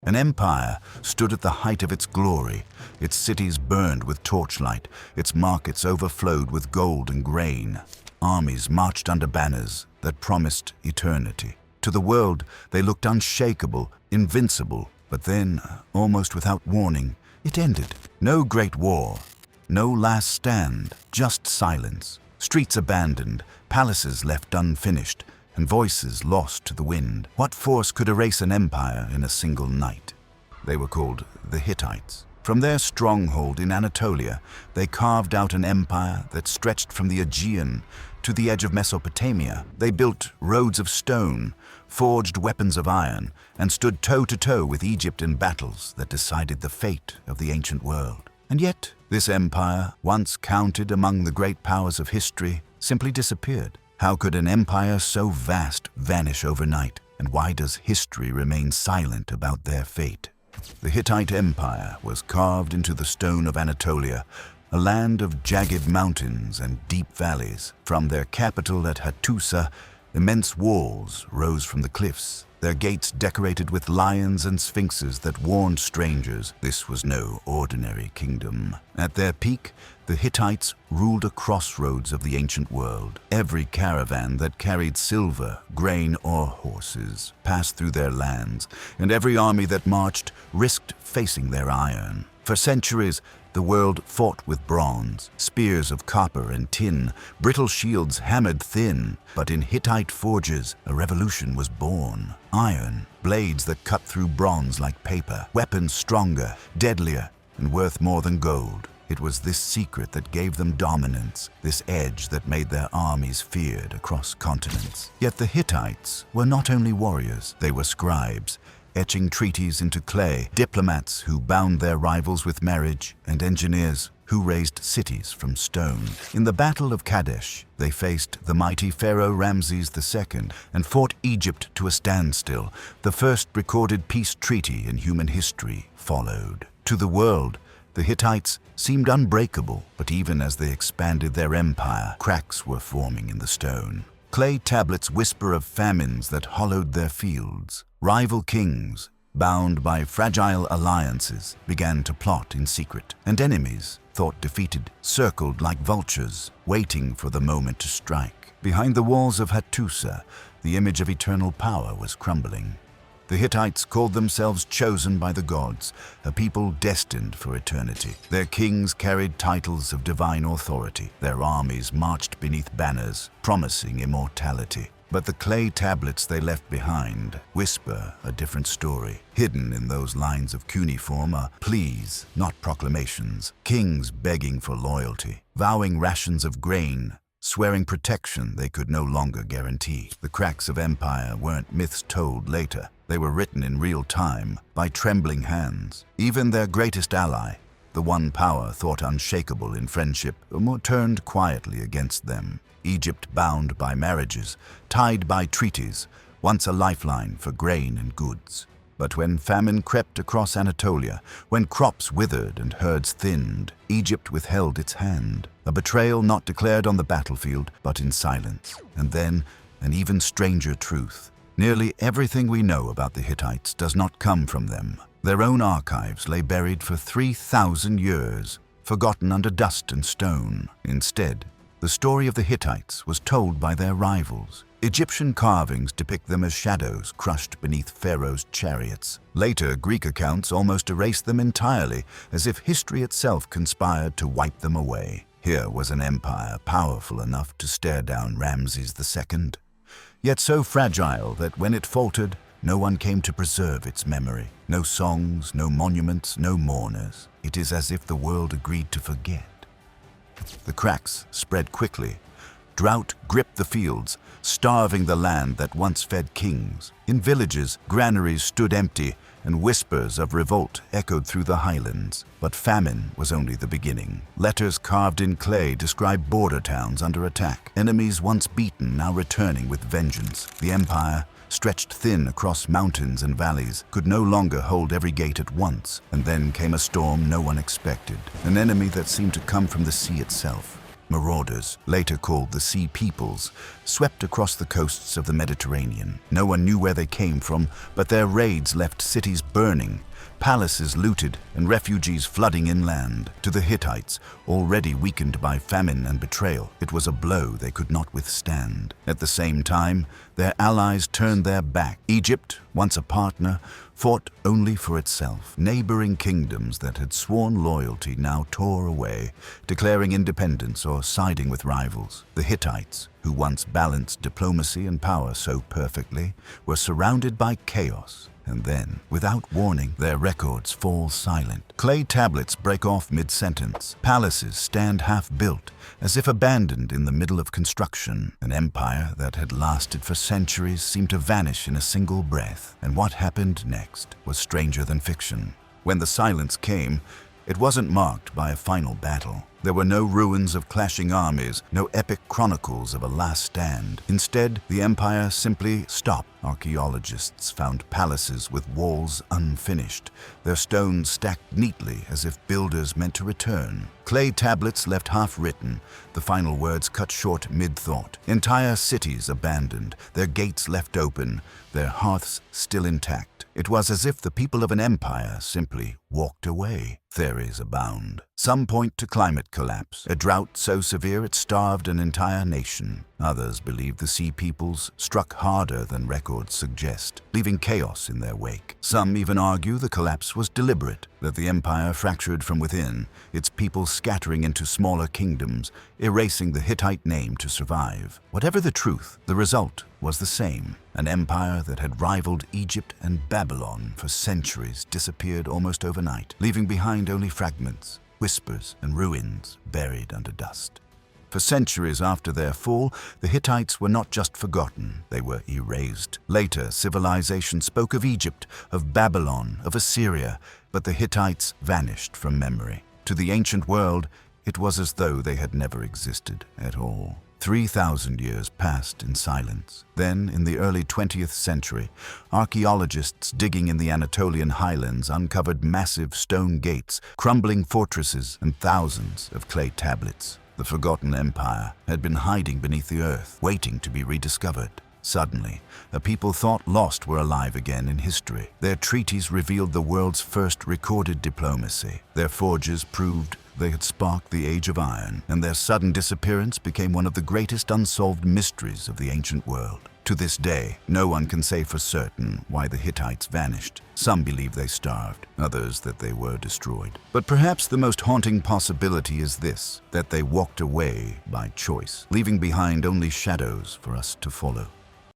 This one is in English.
An empire stood at the height of its glory. Its cities burned with torchlight, its markets overflowed with gold and grain. Armies marched under banners that promised eternity. To the world, they looked unshakable, invincible, but then, almost without warning, it ended. No great war, no last stand, just silence. Streets abandoned, palaces left unfinished, and voices lost to the wind. What force could erase an empire in a single night? They were called the Hittites. From their stronghold in Anatolia, they carved out an empire that stretched from the Aegean to the edge of Mesopotamia. They built roads of stone, forged weapons of iron, and stood toe-to-toe with Egypt in battles that decided the fate of the ancient world. And yet, this empire, once counted among the great powers of history, simply disappeared. How could an empire so vast vanish overnight? And why does history remain silent about their fate? The Hittite Empire was carved into the stone of Anatolia, a land of jagged mountains and deep valleys. From their capital at Hattusa, immense walls rose from the cliffs, their gates decorated with lions and sphinxes that warned strangers this was no ordinary kingdom. At their peak, the Hittites ruled a crossroads of the ancient world. Every caravan that carried silver, grain, or horses passed through their lands, and every army that marched risked facing their iron. For centuries, the world fought with bronze, spears of copper and tin, brittle shields hammered thin. But in Hittite forges, a revolution was born. Iron, blades that cut through bronze like paper, weapons stronger, deadlier, and worth more than gold. It was this secret that gave them dominance, this edge that made their armies feared across continents. Yet the Hittites were not only warriors, they were scribes, etching treaties into clay, diplomats who bound their rivals with marriage, and engineers who raised cities from stone. In the Battle of Kadesh, they faced the mighty Pharaoh Ramses II and fought Egypt to a standstill. The first recorded peace treaty in human history followed. To the world, the Hittites seemed unbreakable, but even as they expanded their empire, cracks were forming in the stone. Clay tablets whisper of famines that hollowed their fields. Rival kings, bound by fragile alliances, began to plot in secret, and enemies, thought defeated, circled like vultures, waiting for the moment to strike. Behind the walls of Hattusa, the image of eternal power was crumbling. The Hittites called themselves chosen by the gods, a people destined for eternity. Their kings carried titles of divine authority. Their armies marched beneath banners, promising immortality. But the clay tablets they left behind whisper a different story. Hidden in those lines of cuneiform are pleas, not proclamations. Kings begging for loyalty, vowing rations of grain, swearing protection they could no longer guarantee. The cracks of empire weren't myths told later. They were written in real time by trembling hands. Even their greatest ally, the one power thought unshakable in friendship, turned quietly against them. Egypt bound by marriages, tied by treaties, once a lifeline for grain and goods. But when famine crept across Anatolia, when crops withered and herds thinned, Egypt withheld its hand. A betrayal not declared on the battlefield, but in silence. And then, an even stranger truth. Nearly everything we know about the Hittites does not come from them. Their own archives lay buried for 3,000 years, forgotten under dust and stone. Instead, the story of the Hittites was told by their rivals. Egyptian carvings depict them as shadows crushed beneath Pharaoh's chariots. Later, Greek accounts almost erased them entirely, as if history itself conspired to wipe them away. Here was an empire powerful enough to stare down Ramses II, yet so fragile that when it faltered, no one came to preserve its memory. No songs, no monuments, no mourners. It is as if the world agreed to forget. The cracks spread quickly. Drought gripped the fields, starving the land that once fed kings. In villages, granaries stood empty, and whispers of revolt echoed through the highlands. But famine was only the beginning. Letters carved in clay describe border towns under attack. Enemies once beaten now returning with vengeance. The empire, stretched thin across mountains and valleys, could no longer hold every gate at once. And then came a storm no one expected, an enemy that seemed to come from the sea itself. Marauders, later called the Sea Peoples, swept across the coasts of the Mediterranean. No one knew where they came from, but their raids left cities burning, palaces looted, and refugees flooding inland. To the Hittites, already weakened by famine and betrayal, it was a blow they could not withstand. At the same time, their allies turned their back. Egypt, once a partner, fought only for itself. Neighboring kingdoms that had sworn loyalty now tore away, declaring independence or siding with rivals. The Hittites, who once balanced diplomacy and power so perfectly, were surrounded by chaos. And then, without warning, their records fall silent. Clay tablets break off mid-sentence. Palaces stand half-built, as if abandoned in the middle of construction. An empire that had lasted for centuries seemed to vanish in a single breath. And what happened next was stranger than fiction. When the silence came, it wasn't marked by a final battle. There were no ruins of clashing armies, no epic chronicles of a last stand. Instead, the empire simply stopped. Archaeologists found palaces with walls unfinished, their stones stacked neatly as if builders meant to return. Clay tablets left half-written, the final words cut short mid-thought. Entire cities abandoned, their gates left open, their hearths still intact. It was as if the people of an empire simply walked away. Theories abound. Some point to climate collapse, a drought so severe it starved an entire nation. Others believe the Sea Peoples struck harder than records suggest, leaving chaos in their wake. Some even argue the collapse was deliberate, that the empire fractured from within, its people scattering into smaller kingdoms, erasing the Hittite name to survive. Whatever the truth, the result was the same. An empire that had rivaled Egypt and Babylon for centuries disappeared almost overnight, leaving behind only fragments, whispers, and ruins buried under dust. For centuries after their fall, the Hittites were not just forgotten, they were erased. Later, civilization spoke of Egypt, of Babylon, of Assyria, but the Hittites vanished from memory. To the ancient world, it was as though they had never existed at all. 3,000 years passed in silence. Then, in the early 20th century, archaeologists digging in the Anatolian highlands uncovered massive stone gates, crumbling fortresses, and thousands of clay tablets. The forgotten empire had been hiding beneath the earth, waiting to be rediscovered. Suddenly, a people thought lost were alive again in history. Their treaties revealed the world's first recorded diplomacy. Their forges proved they had sparked the Age of Iron, and their sudden disappearance became one of the greatest unsolved mysteries of the ancient world. To this day, no one can say for certain why the Hittites vanished. Some believe they starved, others that they were destroyed. But perhaps the most haunting possibility is this, that they walked away by choice, leaving behind only shadows for us to follow.